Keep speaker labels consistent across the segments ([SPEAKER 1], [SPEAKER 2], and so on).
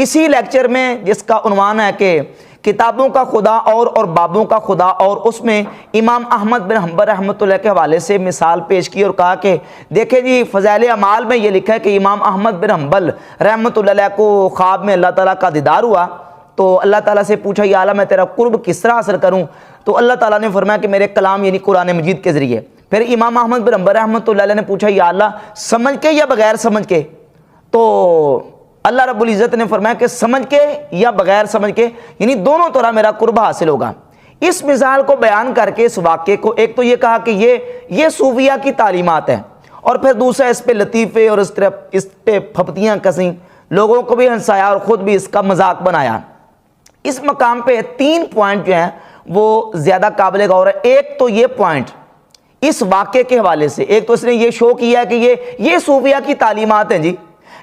[SPEAKER 1] اسی لیکچر میں جس کا عنوان ہے کہ کتابوں کا خدا اور بابوں کا خدا، اور اس میں امام احمد بن حنبل رحمۃ اللہ کے حوالے سے مثال پیش کی اور کہا کہ دیکھیں جی فضائل اعمال میں یہ لکھا ہے کہ امام احمد بن حنبل رحمۃ اللہ علیہ کو خواب میں اللہ تعالیٰ کا دیدار ہوا، تو اللہ تعالیٰ سے پوچھا یا اللہ میں تیرا قرب کس طرح حاصل کروں؟ تو اللہ تعالیٰ نے فرمایا کہ میرے کلام یعنی قرآن مجید کے ذریعے۔ پھر امام احمد بن حنبل رحمۃ اللہ علیہ نے پوچھا یا اللہ سمجھ کے یا بغیر سمجھ کے؟ تو اللہ رب العزت نے فرمایا کہ سمجھ کے یا بغیر سمجھ کے، یعنی دونوں طرح میرا قرب حاصل ہوگا۔ اس مثال کو بیان کر کے اس واقعے کو ایک تو یہ کہا کہ یہ صوفیہ کی تعلیمات ہیں، اور پھر دوسرا اس پہ لطیفے اور اس پہ پھپتیاں کسیں، لوگوں کو بھی ہنسایا اور خود بھی اس کا مذاق بنایا۔ اس مقام پہ 3 پوائنٹ جو ہیں وہ زیادہ قابل غور ہے۔ ایک تو یہ پوائنٹ اس واقعے کے حوالے سے، ایک تو اس نے یہ شو کیا ہے کہ یہ صوفیہ کی تعلیمات ہیں جی،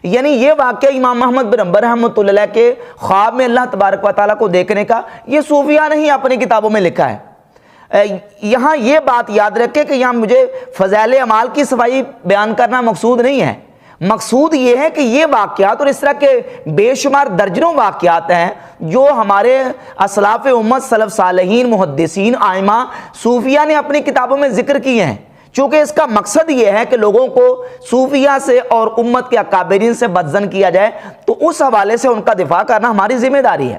[SPEAKER 1] یعنی یہ واقعہ امام احمد بن حنبل رحمۃ اللہ علیہ کے خواب میں اللہ تبارک و تعالیٰ کو دیکھنے کا، یہ صوفیہ نے ہی اپنی کتابوں میں لکھا ہے۔ یہاں یہ بات یاد رکھے کہ یہاں مجھے فضائل اعمال کی صفائی بیان کرنا مقصود نہیں ہے، مقصود یہ ہے کہ یہ واقعات اور اس طرح کے بے شمار درجنوں واقعات ہیں جو ہمارے اسلاف امت سلف صالحین محدثین ائمہ صوفیہ نے اپنی کتابوں میں ذکر کیے ہیں، چونکہ اس کا مقصد یہ ہے کہ لوگوں کو صوفیہ سے اور امت کے اکابرین سے بدظن کیا جائے، تو اس حوالے سے ان کا دفاع کرنا ہماری ذمہ داری ہے۔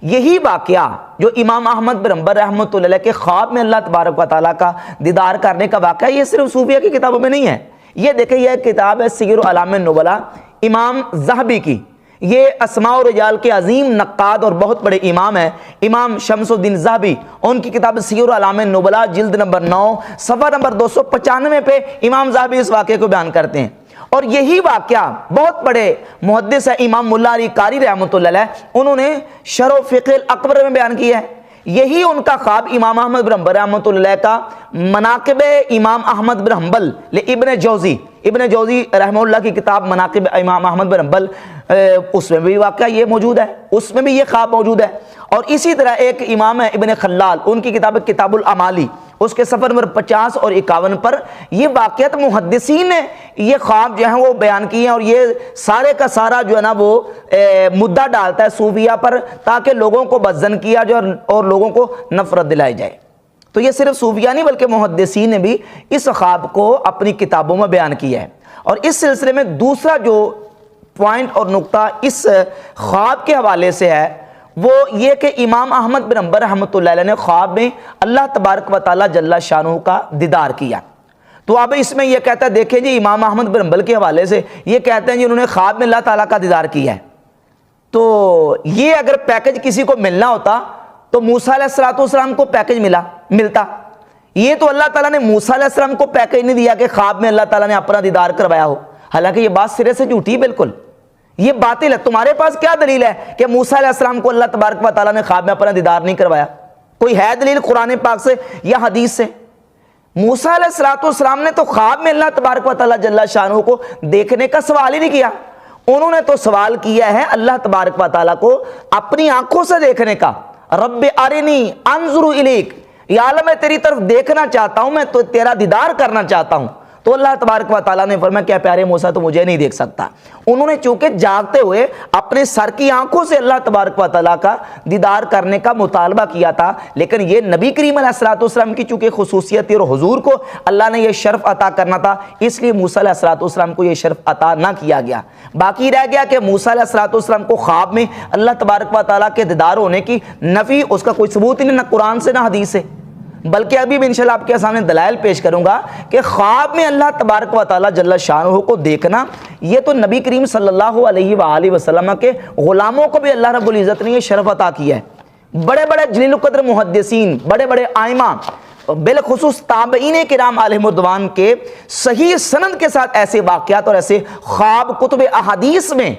[SPEAKER 1] یہی واقعہ جو امام احمد بن حنبل رحمۃ اللہ علیہ کے خواب میں اللہ تبارک و تعالیٰ کا دیدار کرنے کا واقعہ، یہ صرف صوفیہ کی کتابوں میں نہیں ہے۔ یہ دیکھیں یہ کتاب ہے سیر اعلام النبلاء امام ذہبی کی، یہ اسماء و رجال کے عظیم نقاد اور بہت بڑے امام ہیں امام شمس الدین ذہبی، ان کی کتاب سیر اعلام النبلاء جلد نمبر 9 صفحہ نمبر 295 پہ امام ذہبی اس واقعے کو بیان کرتے ہیں۔ اور یہی واقعہ بہت بڑے محدث ہے امام ملا علی قاری رحمۃ اللہ علیہ، انہوں نے شرح فقہ الاکبر میں بیان کیا ہے۔ یہی ان کا خواب امام احمد بن حنبل رحمۃ اللہ علیہ کا مناقب امام احمد بن حنبل ابن جوزی رحمہ اللہ کی کتاب مناقب امام احمد بن حنبل، اس میں بھی واقعہ یہ موجود ہے، اس میں بھی یہ خواب موجود ہے۔ اور اسی طرح ایک امام ہے ابن خلال، ان کی کتاب کتاب الامالی، اس کے صفحہ نمبر 50 اور 51 پر یہ واقعات محدثین نے یہ خواب جو ہیں وہ بیان کیے ہیں، اور یہ سارے کا سارا جو ہے نا وہ مدعا ڈالتا ہے صوفیہ پر تاکہ لوگوں کو بدظن کیا جائے اور لوگوں کو نفرت دلائی جائے۔ تو یہ صرف صوفیہ نہیں بلکہ محدثین نے بھی اس خواب کو اپنی کتابوں میں بیان کیا ہے۔ اور اس سلسلے میں دوسرا جو پوائنٹ اور نقطہ اس خواب کے حوالے سے ہے وہ یہ کہ امام احمد بن حنبل رحمۃ اللہ علیہ نے خواب میں اللہ تبارک و تعالیٰ جل شانہ کا دیدار کیا۔ تو اب اس میں یہ کہتا ہے دیکھیں جی امام احمد بن حنبل کے حوالے سے یہ کہتے ہیں جی انہوں نے خواب میں اللہ تعالیٰ کا دیدار کیا ہے، تو یہ اگر پیکج کسی کو ملنا ہوتا تو موسیٰ علیہ السلام کو پیکج ملتا، یہ تو اللہ تعالیٰ نے موسیٰ علیہ السلام کو پیکج نہیں دیا کہ خواب میں اللہ تعالیٰ نے اپنا دیدار کروایا ہو، حالانکہ یہ بات سرے سے جھوٹی، بالکل یہ باطل ہے۔ تمہارے پاس کیا دلیل ہے کہ موسیٰ علیہ السلام کو اللہ تبارک و تعالیٰ نے خواب میں اپنا دیدار نہیں کروایا؟ کوئی ہے دلیل قرآن پاک سے یا حدیث سے؟ موسیٰ علیہ السلام نے تو خواب میں اللہ تبارک و تعالیٰ جل شانہ کو دیکھنے کا سوال ہی نہیں کیا، انہوں نے تو سوال کیا ہے اللہ تبارک و تعالیٰ کو اپنی آنکھوں سے دیکھنے کا۔ رب ارنی انظر الیک، یا اللہ میں تیری طرف دیکھنا چاہتا ہوں، میں تو تیرا دیدار کرنا چاہتا ہوں۔ تو اللہ تبارک و تعالیٰ نے فرمایا کیا پیارے موسیٰ تو مجھے نہیں دیکھ سکتا۔ انہوں نے چونکہ جاگتے ہوئے اپنے سر کی آنکھوں سے اللہ تبارک و تعالیٰ کا دیدار کرنے کا مطالبہ کیا تھا، لیکن یہ نبی کریم علیہ السلام کی چونکہ خصوصیت تھی اور حضور کو اللہ نے یہ شرف عطا کرنا تھا، اس لیے موسیٰ علیہ السلام کو یہ شرف عطا نہ کیا گیا۔ باقی رہ گیا کہ موسیٰ علیہ السلام کو خواب میں اللہ تبارک و تعالیٰ کے دیدار ہونے کی نفی، اس کا کوئی ثبوت نہیں، نہ قرآن سے نہ حدیث سے، بلکہ ابھی بھی انشاءاللہ آپ کے سامنے دلائل پیش کروں گا کہ خواب میں اللہ تبارک و تعالیٰ جل شانہ کو دیکھنا یہ تو نبی کریم صلی اللہ علیہ وآلہ وسلم کے غلاموں کو بھی اللہ رب العزت نے یہ شرف عطا کیا ہے۔ بڑے بڑے جلیل القدر محدثین، بڑے بڑے ائمہ، بالخصوص تابعین کرام علیہم الرضوان کے صحیح سند کے ساتھ ایسے واقعات اور ایسے خواب کتب احادیث میں،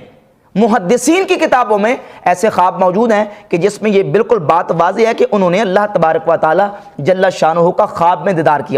[SPEAKER 1] محدثین کی کتابوں میں ایسے خواب موجود ہیں کہ جس میں یہ بالکل بات واضح ہے کہ انہوں نے اللہ تبارک و تعالیٰ جل شانہ کا خواب میں دیدار کیا۔